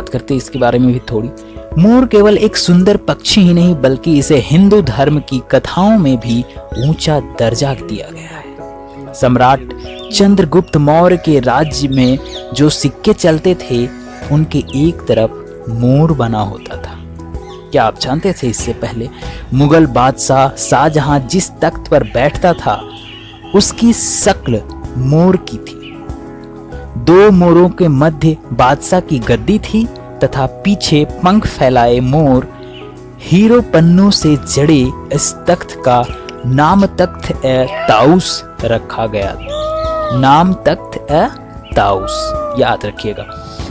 बात करते हैं इसके बारे में भी थोड़ी। मोर केवल एक सुंदर पक्षी ही नहीं बल्कि इसे हिंदू धर्म की कथाओं में भी ऊंचा दर्जा दिया गया है। सम्राट चंद्रगुप्त मौर्य के राज्य में जो सिक्के चलते थे उनके एक तरफ मोर बना होता था। क्या आप जानते थे इससे पहले मुगल बादशाह शाहजहां जिस तख्त पर बैठता था उसकी शक्ल मोर की थी। 2 मोरों के मध्य बादशाह की गद्दी थी तथा पीछे पंख फैलाए मोर हीरो पन्नों से जड़े इस तख्त का नाम तख्त ताउस रखा गया। नाम तख्त ताउस याद रखिएगा।